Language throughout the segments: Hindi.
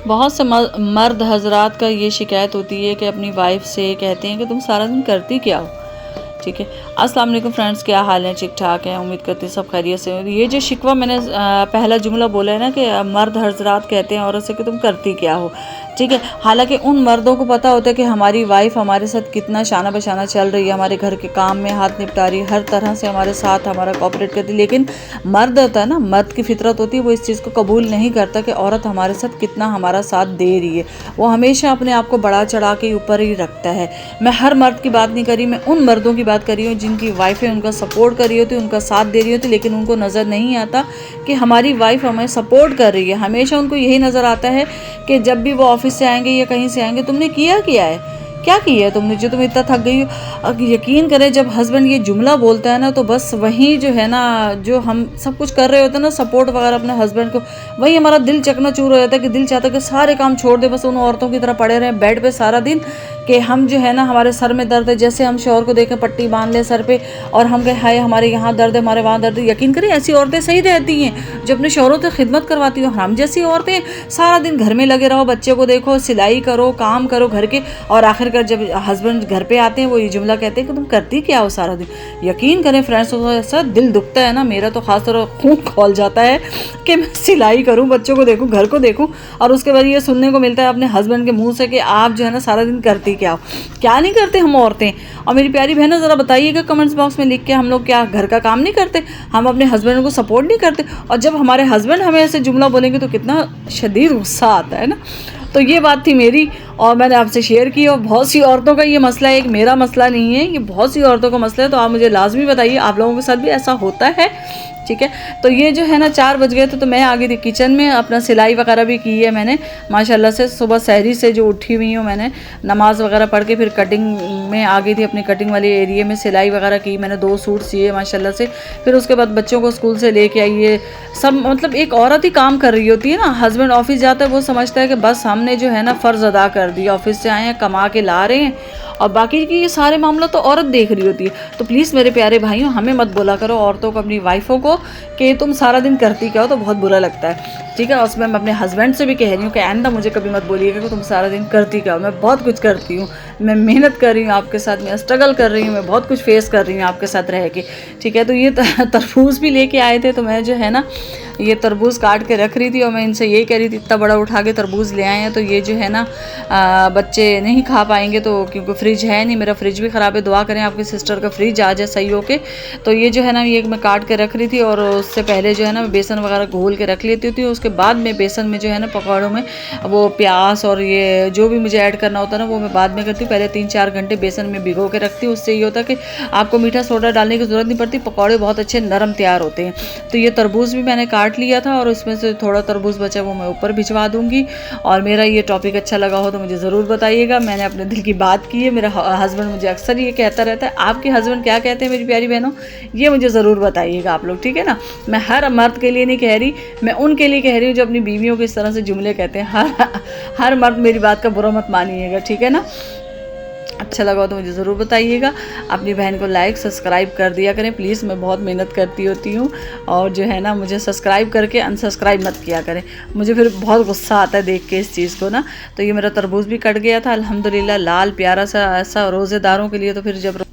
बहुत से मर्द हजरात का ये शिकायत होती है कि अपनी वाइफ से कहते हैं कि तुम सारा दिन करती क्या हो। ठीक है, अस्सलाम वालेकुम फ्रेंड्स, क्या हाल है? ठीक ठाक है, उम्मीद करती हूँ सब खैरियत से। ये जो शिकवा मैंने पहला जुमला बोला है ना कि मर्द हजरात कहते हैं औरत से कि तुम करती क्या हो। ठीक है, हालांकि उन मर्दों को पता होता है कि हमारी वाइफ हमारे साथ कितना शाना बशाना चल रही है, हमारे घर के काम में हाथ निपटा रही है, हर तरह से हमारे साथ हमारा कॉपरेट करती है। लेकिन मर्द होता है ना, मर्द की फितरत होती है, वो इस चीज़ को कबूल नहीं करता कि औरत हमारे साथ कितना हमारा साथ दे रही है। वो हमेशा अपने आप को बढ़ा चढ़ा के ऊपर ही रखता है। मैं हर मर्द की बात नहीं करी, मैं उन मर्दों की बात कर रही हूँ जिनकी वाइफें उनका सपोर्ट कर रही होती, उनका साथ दे रही होती, लेकिन उनको नज़र नहीं आता कि हमारी वाइफ हमें सपोर्ट कर रही है। हमेशा उनको यही नज़र आता है कि जब भी वो ऑफिस से आएंगे या कहीं से आएंगे, तुमने किया है, क्या किया है तुमने जो तुम इतना थक गई हो। अब यकीन करें, जब हस्बैंड ये जुमला बोलता है ना, तो बस वही जो है ना, जो हम सब कुछ कर रहे होते हैं ना, सपोर्ट वगैरह अपने हस्बैंड को, वही हमारा दिल चकनाचूर हो जाता है कि दिल चाहता है कि सारे काम छोड़ दे, बस उन औरतों की तरह पड़े रहें बेड पे सारा दिन, कि हम जो है ना, हमारे सर में दर्द है, जैसे हम शौहर को देखें पट्टी बांध ले सर पे और हम कहें हाय हमारे यहाँ दर्द है, हमारे वहाँ दर्द है। यकीन करें, ऐसी औरतें सही रहती हैं जो अपने शौहरों से खिदमत करवाती हो। हम जैसी औरतें सारा दिन घर में लगे रहो, बच्चे को देखो, सिलाई करो, काम करो घर के, और आखिरकार जब हस्बैंड घर पे आते हैं वो ये जुमला कहते हैं कि तुम करती क्या हो सारा दिन। यकीन करें फ्रेंड्स, ऐसा दिल दुखता है ना, मेरा तो खास तौर खून खौल जाता है कि मैं सिलाई करूं, बच्चों को देखूं, घर को देखूं, और उसके बाद ये सुनने को मिलता है अपने हस्बैंड के मुंह से कि आप जो है ना सारा दिन करती क्या हो। क्या नहीं करते हम औरतें? और मेरी प्यारी बहनों, ज़रा बताइएगा कमेंट्स बॉक्स में लिख के, हम लोग क्या घर का काम नहीं करते? हम अपने हस्बैंड को सपोर्ट नहीं करते? और जब हमारे हस्बैंड हमें ऐसे जुमला बोलेंगे तो कितना शदीद गुस्सा आता है ना। तो ये बात थी मेरी, और मैंने आपसे शेयर की। और बहुत सी औरतों का ये मसला है, एक मेरा मसला नहीं है, ये बहुत सी औरतों का मसला है। तो आप मुझे लाजमी बताइए, आप लोगों के साथ भी ऐसा होता है? ठीक है, तो ये जो है ना 4 बज गए थे, तो मैं आ गई थी किचन में, अपना सिलाई वगैरह भी की है मैंने माशाल्लाह से। सुबह सहरी से जो उठी हुई हूँ, मैंने नमाज़ वगैरह पढ़ के फिर कटिंग में आ गई थी, अपनी कटिंग वाले एरिया में सिलाई वगैरह की। मैंने 2 सूट सिए माशाल्लाह से। फिर उसके बाद बच्चों को स्कूल से लेके आई है सब, मतलब एक औरत ही काम कर रही होती है ना। हस्बैंड ऑफिस जाता है, वो समझता है कि बस हमने जो है ना फ़र्ज़ अदा कर दिया, ऑफिस से आए हैं, कमा के ला रहे हैं, और बाकी की ये सारे मामला तो औरत देख रही होती है। तो प्लीज़ मेरे प्यारे भाइयों, हमें मत बोला करो औरतों को, अपनी वाइफों को, कि तुम सारा दिन करती क्या हो, तो बहुत बुरा लगता है। ठीक है, और उसमें मैं अपने हस्बैंड से भी कह रही हूँ कि आइंदा मुझे कभी मत बोलिएगा कि तुम सारा दिन करती क्या हो। मैं बहुत कुछ करती हूँ, मैं मेहनत कर रही हूँ आपके साथ, मैं स्ट्रगल कर रही हूँ, मैं बहुत कुछ फेस कर रही हूँ आपके साथ रह के। ठीक है, तो ये तरबूज भी लेके आए थे, तो मैं जो है ना ये तरबूज काट के रख रही थी, और मैं इनसे यही कह रही थी इतना बड़ा उठा के तरबूज ले आए हैं, तो ये जो है ना बच्चे नहीं खा पाएंगे, तो क्योंकि फ्रिज है नहीं, मेरा फ्रिज भी ख़राब है, दुआ करें आपकी सिस्टर का फ्रिज आ जाए सही होके। तो ये जो है ना, ये मैं काट के रख रही थी, और उससे पहले जो है ना मैं बेसन वगैरह घोल के रख लेती थी। उसके बाद में बेसन में जो है ना पकौड़ों में वो प्याज और ये जो भी मुझे ऐड करना होता है ना, वो मैं बाद में करती हूँ। पहले 3-4 घंटे बेसन में भिगो के रखती हूँ। उससे ये होता है कि आपको मीठा सोडा डालने की ज़रूरत नहीं पड़ती, पकौड़े बहुत अच्छे नरम तैयार होते हैं। तो ये तरबूज भी मैंने काट लिया था, और उसमें से थोड़ा तरबूज बचा वो मैं ऊपर भिजवा दूँगी। और मेरा ये टॉपिक अच्छा लगा हो तो मुझे ज़रूर बताइएगा। मैंने अपने दिल की बात की है। मेरा हस्बैंड मुझे अक्सर ये कहता रहता है, आपके हस्बैंड क्या कहते हैं मेरी प्यारी बहनों, ये मुझे ज़रूर बताइएगा आप लोग, ठीक है ना। मैं हर मर्द के लिए नहीं कह रही, मैं उनके लिए कह रही हूँ जो अपनी बीवियों को इस तरह से जुमले कहते हैं। हर मर्द मेरी बात का बुरा मत मानिएगा, ठीक है ना। अच्छा लगा तो मुझे ज़रूर बताइएगा। अपनी बहन को लाइक सब्सक्राइब कर दिया करें प्लीज़, मैं बहुत मेहनत करती होती हूँ, और जो है ना मुझे सब्सक्राइब करके अनसब्सक्राइब मत किया करें, मुझे फिर बहुत गुस्सा आता है देख के इस चीज़ को ना। तो ये मेरा तरबूज भी कट गया था अल्हम्दुलिल्लाह, लाल प्यारा सा, ऐसा रोज़ेदारों के लिए। तो फिर जब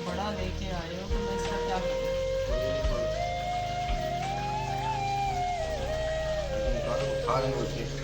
बड़ा लेके आए हो तो मैं इसका क्या करूँ? खा रहे होते